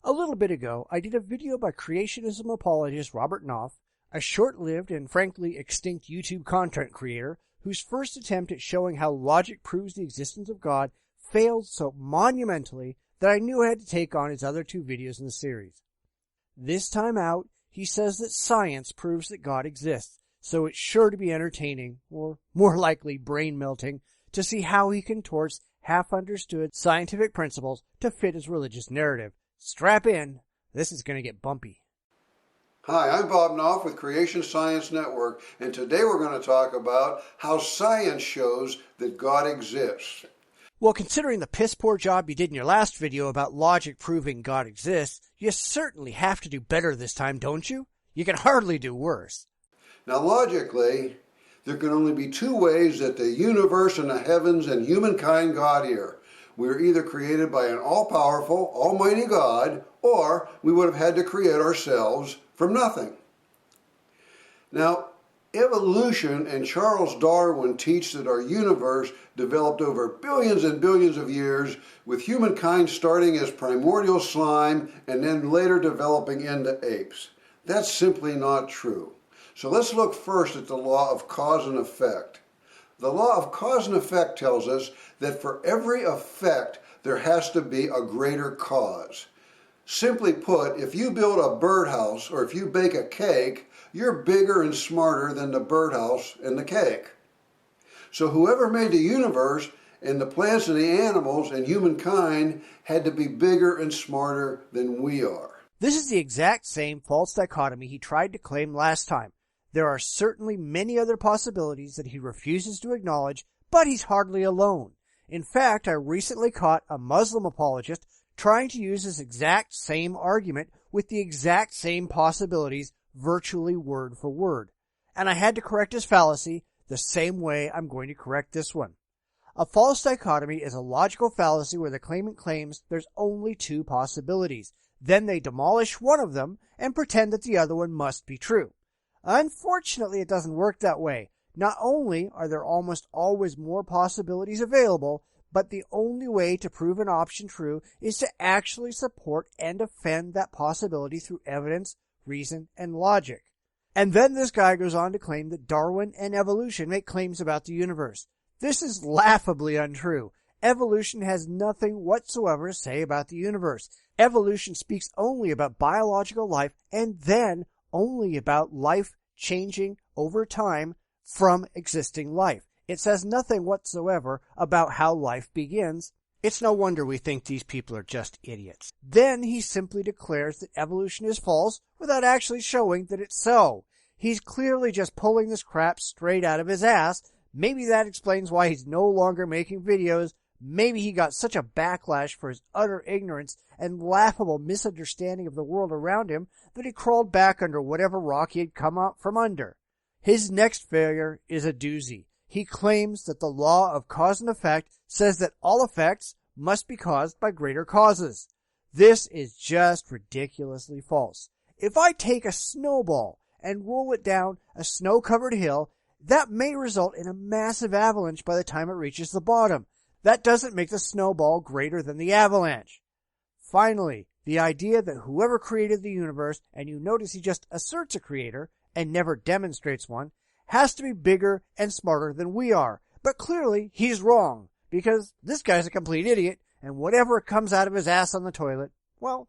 A little bit ago, I did a video by creationism apologist Robert Knopf, a short-lived and frankly extinct YouTube content creator whose first attempt at showing how logic proves the existence of God failed so monumentally that I knew I had to take on his other two videos in the series. This time out, he says that science proves that God exists, so it's sure to be entertaining, or more likely brain-melting, to see how he contorts half-understood scientific principles to fit his religious narrative. Strap in, this is going to get bumpy. Hi, I'm Bob Knopf with Creation Science Network, and today we're going to talk about how science shows that God exists. Well, considering the piss-poor job you did in your last video about logic proving God exists, you certainly have to do better this time, don't you? You can hardly do worse. Now, logically, there can only be two ways that the universe and the heavens and humankind got here. We were either created by an all-powerful, almighty God, or we would have had to create ourselves from nothing. Now, evolution and Charles Darwin teach that our universe developed over billions and billions of years, with humankind starting as primordial slime and then later developing into apes. That's simply not true. So let's look first at the law of cause and effect. The law of cause and effect tells us that for every effect, there has to be a greater cause. Simply put, if you build a birdhouse or if you bake a cake, you're bigger and smarter than the birdhouse and the cake. So whoever made the universe and the plants and the animals and humankind had to be bigger and smarter than we are. This is the exact same false dichotomy he tried to claim last time. There are certainly many other possibilities that he refuses to acknowledge, but he's hardly alone. In fact, I recently caught a Muslim apologist trying to use this exact same argument with the exact same possibilities virtually word for word. And I had to correct his fallacy the same way I'm going to correct this one. A false dichotomy is a logical fallacy where the claimant claims there's only two possibilities. Then they demolish one of them and pretend that the other one must be true. Unfortunately, it doesn't work that way. Not only are there almost always more possibilities available, but the only way to prove an option true is to actually support and defend that possibility through evidence, reason, and logic. And then this guy goes on to claim that Darwin and evolution make claims about the universe. This is laughably untrue. Evolution has nothing whatsoever to say about the universe. Evolution speaks only about biological life and then only about life changing over time from existing life. It says nothing whatsoever about how life begins. It's no wonder we think these people are just idiots. Then he simply declares that evolution is false without actually showing that it's so. He's clearly just pulling this crap straight out of his ass. Maybe that explains why he's no longer making videos. Maybe he got such a backlash for his utter ignorance and laughable misunderstanding of the world around him that he crawled back under whatever rock he had come out from under. His next failure is a doozy. He claims that the law of cause and effect says that all effects must be caused by greater causes. This is just ridiculously false. If I take a snowball and roll it down a snow-covered hill, that may result in a massive avalanche by the time it reaches the bottom. That doesn't make the snowball greater than the avalanche. Finally, the idea that whoever created the universe, and you notice he just asserts a creator and never demonstrates one, has to be bigger and smarter than we are. But clearly, he's wrong, because this guy's a complete idiot, and whatever comes out of his ass on the toilet, well,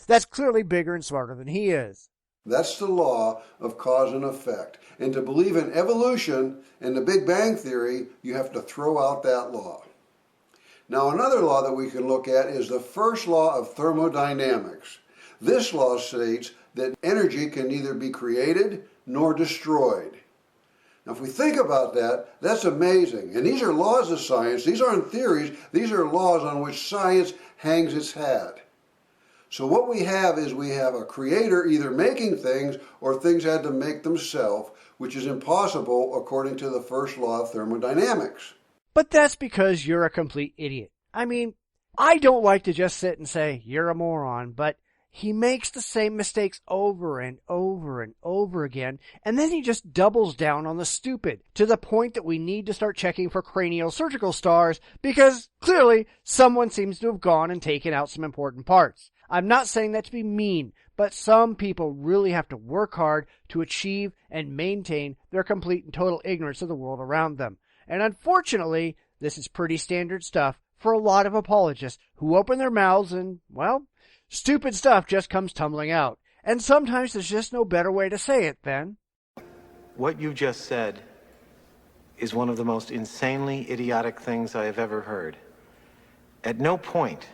that's clearly bigger and smarter than he is. That's the law of cause and effect. And to believe in evolution and the Big Bang Theory, you have to throw out that law. Now, another law that we can look at is the first law of thermodynamics. This law states that energy can neither be created nor destroyed. Now, if we think about that, that's amazing. And these are laws of science. These aren't theories. These are laws on which science hangs its hat. So what we have is we have a creator either making things or things had to make themselves, which is impossible according to the first law of thermodynamics. But that's because you're a complete idiot. I mean, I don't like to just sit and say, you're a moron, but he makes the same mistakes over and over and over again, and then he just doubles down on the stupid, to the point that we need to start checking for cranial surgical stars, because clearly someone seems to have gone and taken out some important parts. I'm not saying that to be mean, but some people really have to work hard to achieve and maintain their complete and total ignorance of the world around them. And unfortunately, this is pretty standard stuff for a lot of apologists who open their mouths and, well, stupid stuff just comes tumbling out. And sometimes there's just no better way to say it than, what you just said is one of the most insanely idiotic things I have ever heard. At no point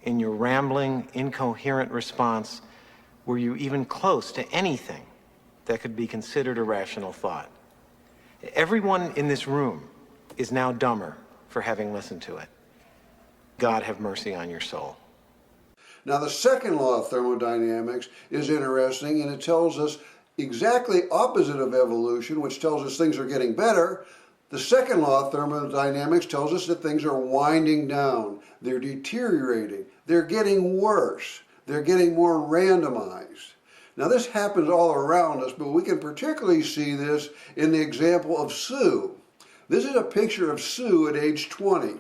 in your rambling, incoherent response were you even close to anything that could be considered a rational thought. Everyone in this room is now dumber for having listened to it. God have mercy on your soul. Now, the second law of thermodynamics is interesting, and it tells us exactly opposite of evolution, which tells us things are getting better. The second law of thermodynamics tells us that things are winding down. They're deteriorating. They're getting worse. They're getting more randomized. Now, this happens all around us, but we can particularly see this in the example of Sue. This is a picture of Sue at age 20.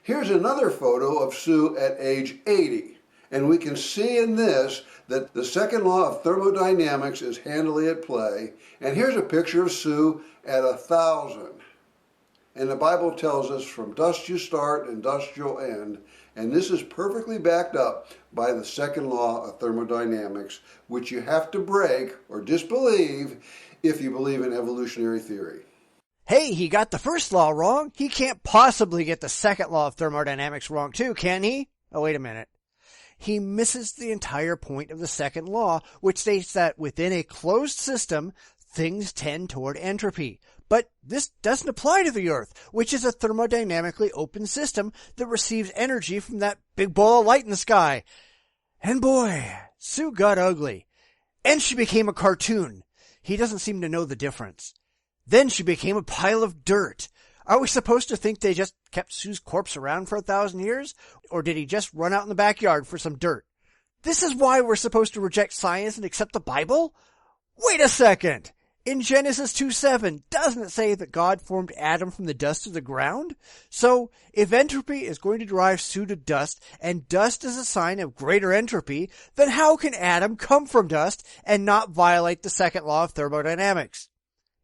Here's another photo of Sue at age 80. And we can see in this that the second law of thermodynamics is handily at play. And here's a picture of Sue at 1,000. And the Bible tells us from dust you start and dust you'll end. And this is perfectly backed up by the second law of thermodynamics, which you have to break or disbelieve if you believe in evolutionary theory. hey, he got the first law wrong. He can't possibly get the second law of thermodynamics wrong too, can he? Oh, wait a minute. He misses the entire point of the second law, which states that within a closed system, things tend toward entropy. But this doesn't apply to the Earth, which is a thermodynamically open system that receives energy from that big ball of light in the sky. And boy, Sue got ugly. And she became a cartoon. He doesn't seem to know the difference. Then she became a pile of dirt. Are we supposed to think they just kept Sue's corpse around for 1,000 years? Or did he just run out in the backyard for some dirt? This is why we're supposed to reject science and accept the Bible? Wait a second! In Genesis 2:7, doesn't it say that God formed Adam from the dust of the ground? So, if entropy is going to drive Sue to dust, and dust is a sign of greater entropy, then how can Adam come from dust and not violate the second law of thermodynamics?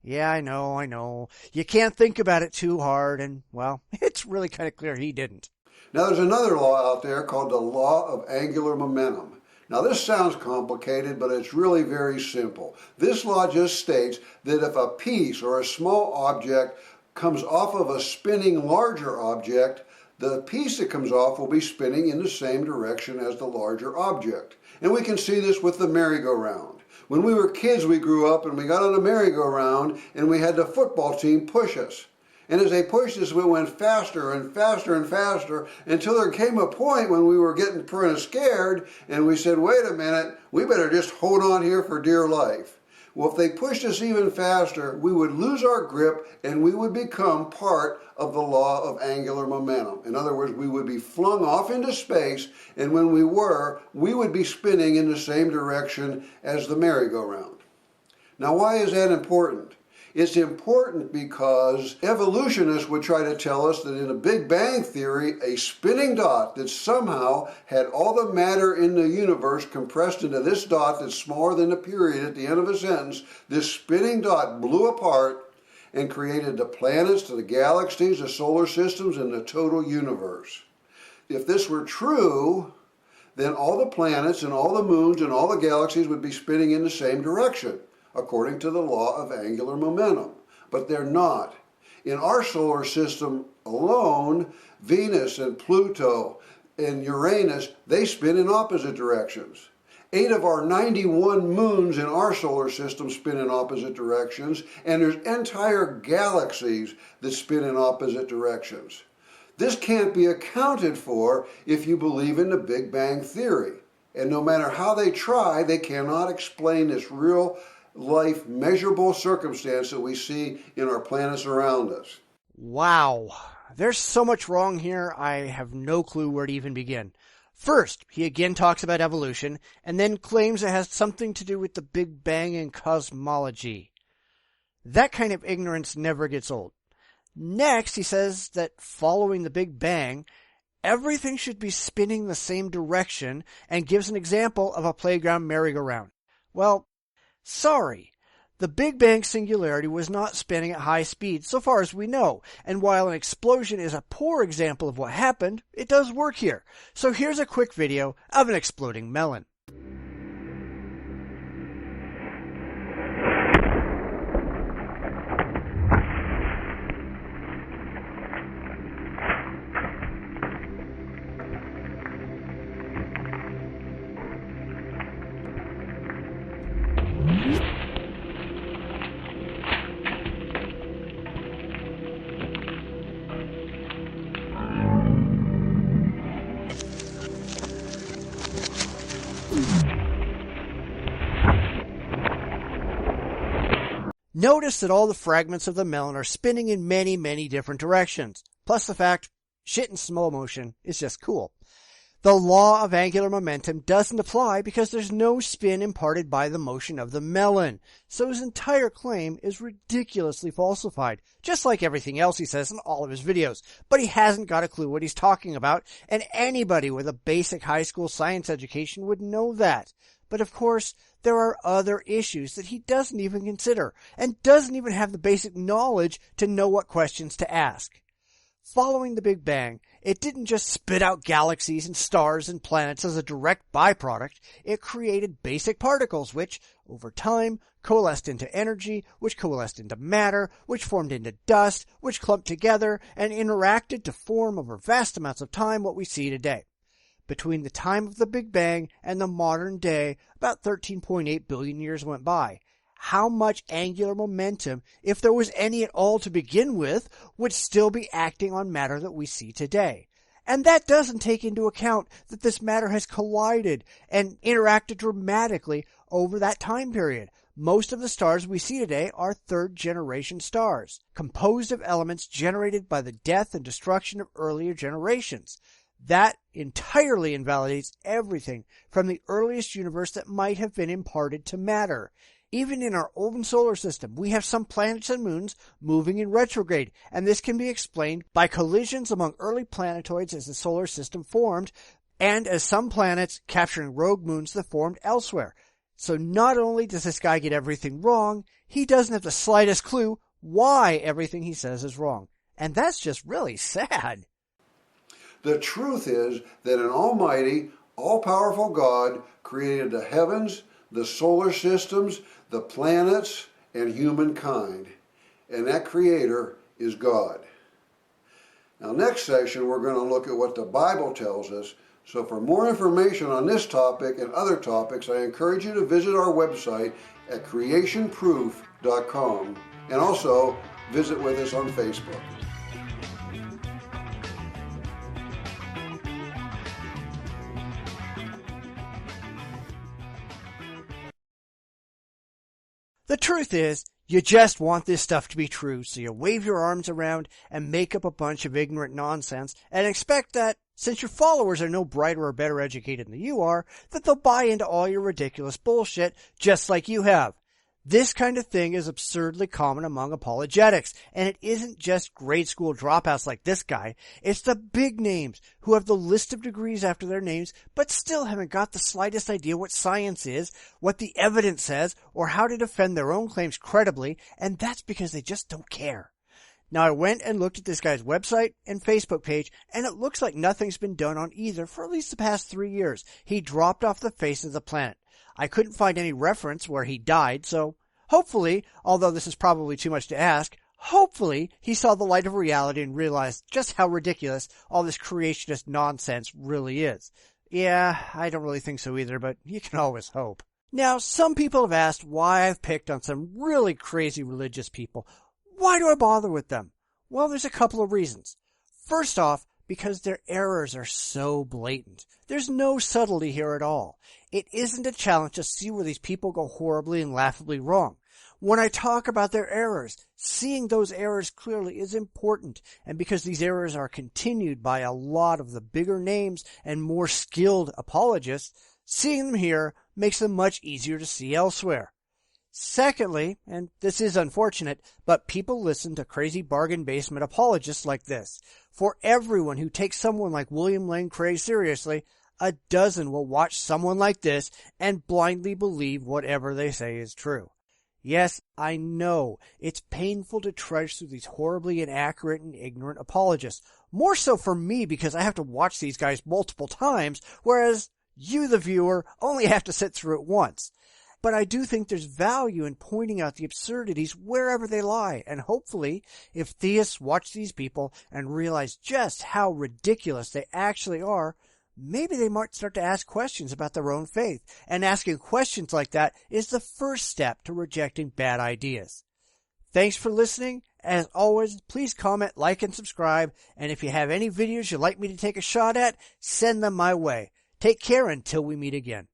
Yeah, I know. You can't think about it too hard, and, well, it's really kind of clear he didn't. Now, there's another law out there called the law of angular momentum. Now, this sounds complicated, but it's really very simple. This law just states that if a piece or a small object comes off of a spinning larger object, the piece that comes off will be spinning in the same direction as the larger object. And we can see this with the merry-go-round. When we were kids, we grew up and we got on a merry-go-round and we had the football team push us. And as they pushed us, we went faster and faster and faster until there came a point when we were getting kind of scared and we said, wait a minute, we better just hold on here for dear life. Well, if they pushed us even faster, we would lose our grip and we would become part of the law of angular momentum. In other words, we would be flung off into space, and when we were, we would be spinning in the same direction as the merry-go-round. Now, why is that important? It's important because evolutionists would try to tell us that in a Big Bang theory, a spinning dot that somehow had all the matter in the universe compressed into this dot that's smaller than the period at the end of a sentence, this spinning dot blew apart and created the planets, the galaxies, the solar systems, and the total universe. If this were true, then all the planets and all the moons and all the galaxies would be spinning in the same direction, according to the law of angular momentum. But they're not. In our solar system alone, Venus and Pluto and Uranus, they spin in opposite directions. 8 of our 91 moons in our solar system spin in opposite directions, and there's entire galaxies that spin in opposite directions. This can't be accounted for if you believe in the Big Bang Theory. And no matter how they try, they cannot explain this real life measurable circumstance that we see in our planets around us. Wow. There's so much wrong here, I have no clue where to even begin. First, he again talks about evolution, and then claims it has something to do with the Big Bang and cosmology. That kind of ignorance never gets old. Next, he says that following the Big Bang, everything should be spinning the same direction, and gives an example of a playground merry-go-round. Well, sorry. The Big Bang singularity was not spinning at high speed so far as we know, and while an explosion is a poor example of what happened, it does work here. So here's a quick video of an exploding melon. Notice that all the fragments of the melon are spinning in many, many different directions. Plus the fact, shit in slow motion is just cool. The law of angular momentum doesn't apply because there's no spin imparted by the motion of the melon. So his entire claim is ridiculously falsified, just like everything else he says in all of his videos. But he hasn't got a clue what he's talking about, and anybody with a basic high school science education would know that. But of course, there are other issues that he doesn't even consider, and doesn't even have the basic knowledge to know what questions to ask. Following the Big Bang, it didn't just spit out galaxies and stars and planets as a direct byproduct. It created basic particles which, over time, coalesced into energy, which coalesced into matter, which formed into dust, which clumped together and interacted to form over vast amounts of time what we see today. Between the time of the Big Bang and the modern day, about 13.8 billion years went by. How much angular momentum, if there was any at all to begin with, would still be acting on matter that we see today? And that doesn't take into account that this matter has collided and interacted dramatically over that time period. Most of the stars we see today are third-generation stars, composed of elements generated by the death and destruction of earlier generations. That entirely invalidates everything from the earliest universe that might have been imparted to matter. Even in our own solar system, we have some planets and moons moving in retrograde, and this can be explained by collisions among early planetoids as the solar system formed, and as some planets capturing rogue moons that formed elsewhere. So not only does this guy get everything wrong, he doesn't have the slightest clue why everything he says is wrong. And that's just really sad. The truth is that an almighty, all-powerful God created the heavens, the solar systems, the planets, and humankind. And that creator is God. Now, next session, we're going to look at what the Bible tells us. So for more information on this topic and other topics, I encourage you to visit our website at creationproof.com, and also visit with us on Facebook. The truth is, you just want this stuff to be true, so you wave your arms around and make up a bunch of ignorant nonsense and expect that, since your followers are no brighter or better educated than you are, that they'll buy into all your ridiculous bullshit just like you have. This kind of thing is absurdly common among apologetics, and it isn't just grade school dropouts like this guy. It's the big names who have the list of degrees after their names, but still haven't got the slightest idea what science is, what the evidence says, or how to defend their own claims credibly, and that's because they just don't care. Now, I went and looked at this guy's website and Facebook page, and it looks like nothing's been done on either for at least the past 3 years. He dropped off the face of the planet. I couldn't find any reference where he died, so hopefully, although this is probably too much to ask, hopefully he saw the light of reality and realized just how ridiculous all this creationist nonsense really is. Yeah, I don't really think so either, but you can always hope. Now, some people have asked why I've picked on some really crazy religious people. Why do I bother with them? Well, there's a couple of reasons. First off, because their errors are so blatant. There's no subtlety here at all. It isn't a challenge to see where these people go horribly and laughably wrong. When I talk about their errors, seeing those errors clearly is important, and because these errors are continued by a lot of the bigger names and more skilled apologists, seeing them here makes them much easier to see elsewhere. Secondly, and this is unfortunate, but people listen to crazy bargain basement apologists like this. For everyone who takes someone like William Lane Craig seriously, a dozen will watch someone like this and blindly believe whatever they say is true. Yes, I know, it's painful to trudge through these horribly inaccurate and ignorant apologists. More so for me because I have to watch these guys multiple times, whereas you, the viewer, only have to sit through it once. But I do think there's value in pointing out the absurdities wherever they lie, and hopefully, if theists watch these people and realize just how ridiculous they actually are, maybe they might start to ask questions about their own faith, and asking questions like that is the first step to rejecting bad ideas. Thanks for listening. As always, please comment, like, and subscribe, and if you have any videos you'd like me to take a shot at, send them my way. Take care until we meet again.